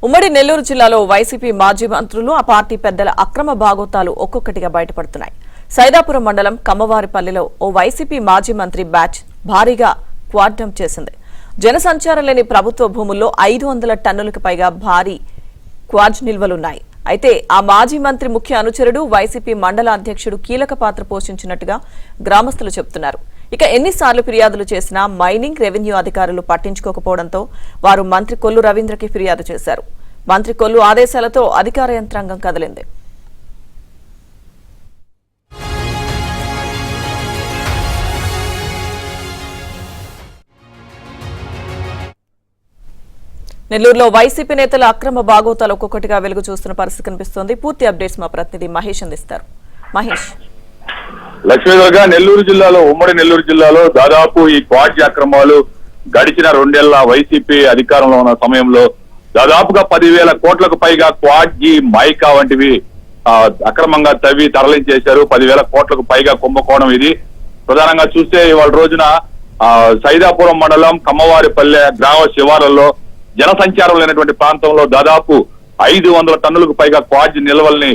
ఉమ్మడి నెల్లూరు జిల్లాలో వైసీపీ మాజీ మంత్రులు ఆ పార్టీ పెద్దల అక్రమ భాగోతాలు ఒక్కొక్కటిగా బయటపడుతున్నాయి. సైదాపురం మండలం కమ్మవారిపల్లిలో ఓ వైసీపీ మాజీ మంత్రి బ్యాచ్ భారీగా క్వాడ్ డంప్ చేసింది. జనసంచారం లేని ప్రభుత్వ భూముల్లో 500 టన్నులకు పైగా భారీ క్వాడ్ నిల్వలున్నాయి. అయితే ఆ మాజీ మంత్రి ముఖ్య అనుచరుడు వైసీపీ మండల అధ్యక్షుడు కీలక పాత్ర పోషించినట్టుగా గ్రామస్తులు చెబుతున్నారు. ఇక ఎన్నిసార్లు ఫిర్యాదులు చేసినా మైనింగ్ రెవెన్యూ అధికారులు పట్టించుకోకపోవడంతో వారు మంత్రి కొల్లు రవీంద్రకి ఫిర్యాదు చేశారు. మంత్రి కొల్లు ఆదేశాలతో అధికార యంత్రాంగం కదిలింది. నెల్లూరులో వైసీపీ నేతల అక్రమ బాగోతాలు ఒక్కొక్కటిగా వెలుగు చూస్తున్న పరిస్థితి కనిపిస్తోంది. పూర్తి అప్డేట్స్ మా ప్రతినిధి మహేష్ అందిస్తారు. మహేష్. లక్ష్మీదుర్గ నెల్లూరు జిల్లాలో ఉమ్మడి నెల్లూరు జిల్లాలో దాదాపు ఈ క్వాడ్జీ అక్రమాలు గడిచిన 2 ఏళ్ల వైసీపీ అధికారంలో ఉన్న సమయంలో దాదాపుగా 10,000 కోట్లకు పైగా క్వాడ్జీ మైకా వంటివి అక్రమంగా తవ్వి తరలించేశారు. 10,000 కోట్లకు పైగా కుంభకోణం ఇది. ప్రధానంగా చూస్తే ఇవాళ రోజున సైదాపురం మండలం కమ్మవారిపల్లె గ్రామ శివారుల్లో జనసంచారం లేనటువంటి ప్రాంతంలో దాదాపు 500 టన్నులకు పైగా క్వాడ్జీ నిల్వల్ని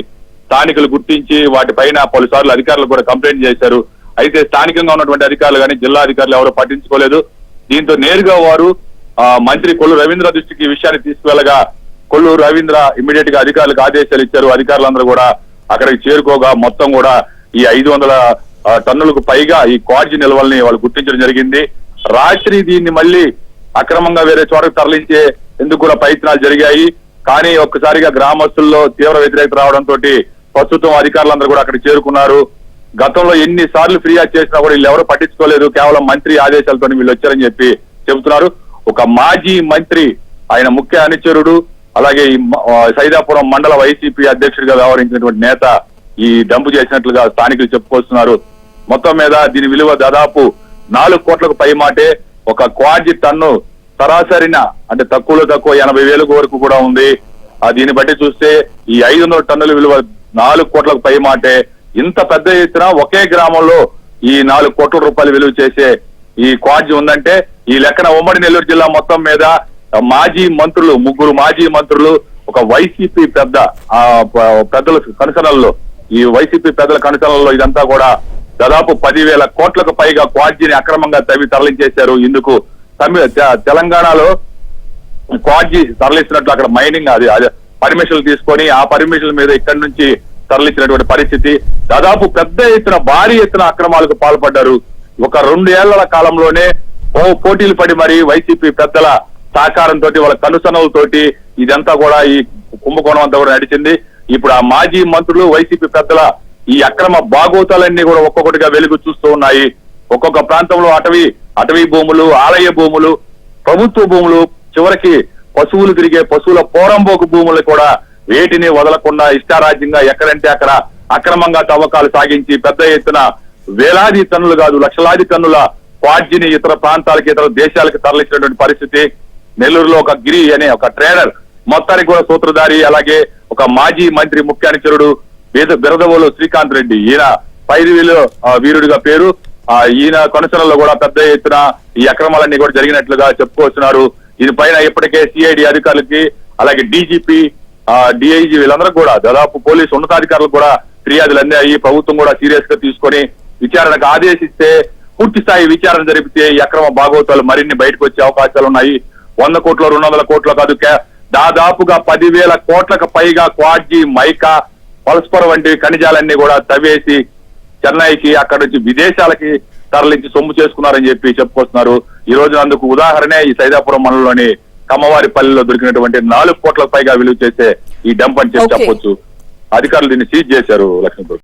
స్థానికులు గుర్తించి వాటిపైన పలుసార్లు అధికారులు కూడా కంప్లైంట్ చేశారు. అయితే స్థానికంగా ఉన్నటువంటి అధికారులు కానీ జిల్లా అధికారులు ఎవరూ పట్టించుకోలేదు. దీంతో నేరుగా వారు మంత్రి కొల్లు రవీంద్ర దృష్టికి ఈ విషయాన్ని తీసుకువెళ్లగా కొల్లు రవీంద్ర ఇమ్మీడియట్ గా అధికారులకు ఆదేశాలు ఇచ్చారు. అధికారులందరూ కూడా అక్కడికి చేరుకోగా మొత్తం కూడా ఈ 500 టన్నులకు పైగా ఈ క్వాడ్జీ నిల్వల్ని వాళ్ళు గుర్తించడం జరిగింది. రాత్రి దీన్ని మళ్ళీ అక్రమంగా వేరే చోటకు తరలించే ఎందుకు కూడా ప్రయత్నాలు జరిగాయి. కానీ ఒక్కసారిగా గ్రామస్తుల్లో తీవ్ర వ్యతిరేకత రావడంతో ప్రస్తుతం అధికారులందరూ కూడా అక్కడికి చేరుకున్నారు. గతంలో ఎన్నిసార్లు ఫిర్యాదు చేసినా కూడా వీళ్ళు ఎవరు పట్టించుకోలేదు. కేవలం మంత్రి ఆదేశాలతో వీళ్ళు వచ్చారని చెప్పి చెబుతున్నారు. ఒక మాజీ మంత్రి ఆయన ముఖ్య అనుచరుడు అలాగే ఈ సైదాపురం మండల వైసీపీ అధ్యక్షుడిగా వ్యవహరించినటువంటి నేత ఈ డంపు చేసినట్లుగా స్థానికులు చెప్పుకొస్తున్నారు. మొత్తం మీద దీని విలువ దాదాపు 4 కోట్లకు పైమాటే. ఒక క్వాడ్జీ టన్ను సరాసరిన అంటే తక్కువలో తక్కువ 80,000 వరకు కూడా ఉంది. దీన్ని బట్టి చూస్తే ఈ 500 టన్నుల విలువ 4 కోట్లకు పైమాటే. ఇంత పెద్ద ఎత్తున ఒకే గ్రామంలో ఈ 4 కోట్ల రూపాయలు విలువ చేసే ఈ క్వాడ్జీ ఉందంటే ఈ లెక్కన ఉమ్మడి నెల్లూరు జిల్లా మొత్తం మీద మాజీ మంత్రులు 3 మాజీ మంత్రులు ఒక వైసీపీ పెద్దల కనుసనల్లో ఈ వైసీపీ పెద్దల కనుసనల్లో ఇదంతా కూడా దాదాపు 10,000 కోట్లకు పైగా క్వాడ్జీని అక్రమంగా తవ్వి తరలించేశారు. ఇందుకు తెలంగాణలో క్వాడ్జీ తరలిస్తున్నట్లు అక్కడ మైనింగ్ అది పర్మిషన్లు తీసుకొని ఆ పర్మిషన్ల మీద ఇక్కడి నుంచి తరలించినటువంటి పరిస్థితి. దాదాపు పెద్ద ఎత్తున భారీ ఎత్తున అక్రమాలకు పాల్పడ్డారు. ఒక 2 ఏళ్ల కాలంలోనే పోటీలు పడి మరి వైసీపీ పెద్దల సహకారంతో వాళ్ళ కనుసనలతోటి ఇదంతా కూడా ఈ కుంభకోణం అంతా కూడా నడిచింది. ఇప్పుడు ఆ మాజీ మంత్రులు వైసీపీ పెద్దల ఈ అక్రమ బాగోతాలన్నీ కూడా ఒక్కొక్కటిగా వెలుగు చూస్తూ ఉన్నాయి. ఒక్కొక్క ప్రాంతంలో అటవీ భూములు, ఆలయ భూములు, ప్రభుత్వ భూములు, చివరికి పశువులు తిరిగే పశువుల పోరంబోకు భూములు కూడా వేటిని వదలకుండా ఇష్టారాజ్యంగా ఎక్కడంటే అక్కడ అక్రమంగా తవ్వకాలు సాగించి పెద్ద ఎత్తున వేలాది టన్నులు కాదు లక్షలాది టన్నుల క్వాడ్జీని ఇతర ప్రాంతాలకి ఇతర దేశాలకు తరలించినటువంటి పరిస్థితి. నెల్లూరులో ఒక గిరి అనే ఒక ట్రేడర్ మొత్తానికి కూడా సూత్రధారి, అలాగే ఒక మాజీ మంత్రి ముఖ్య అనుచరుడు బిరదవోలు శ్రీకాంత్ రెడ్డి, ఈయన పైరువిలో వీరుడిగా పేరు. ఈయన కనుసనలో కూడా పెద్ద ఎత్తున ఈ అక్రమాలన్నీ కూడా జరిగినట్లుగా చెప్పుకొస్తున్నారు. దీనిపైన ఇప్పటికే సిఐడి అధికారులకి అలాగే డీజీపీ, డిఐజీ వీళ్ళందరూ కూడా దాదాపు పోలీసు ఉన్నతాధికారులకు కూడా ఫిర్యాదులు అందాయి. ప్రభుత్వం కూడా సీరియస్ గా తీసుకొని విచారణకు ఆదేశిస్తే పూర్తి స్థాయి విచారణ జరిపితే ఈ అక్రమ భాగోతాలు మరిన్ని బయటకు వచ్చే అవకాశాలు ఉన్నాయి. 100 కోట్లు 200 కోట్లు కాదు, దాదాపుగా 10,000 కోట్లకు పైగా క్వాడ్జీ, మైకా, పల్స్పర్ వంటి ఖనిజాలన్నీ కూడా తవ్వేసి చెన్నైకి అక్కడ నుంచి విదేశాలకి తరలించి సొమ్ము చేసుకున్నారని చెప్పి చెప్పుకొస్తున్నారు. ఈ రోజు అందుకు ఉదాహరణే ఈ సైదాపురం మండలంలోని కమ్మవారిపల్లిలో దొరికినటువంటి 4 కోట్లకు పైగా విలువ చేసే ఈ డంప్ అని చెప్పొచ్చు. అధికారులు దీన్ని సీజ్ చేశారు. లక్ష్మీపురం.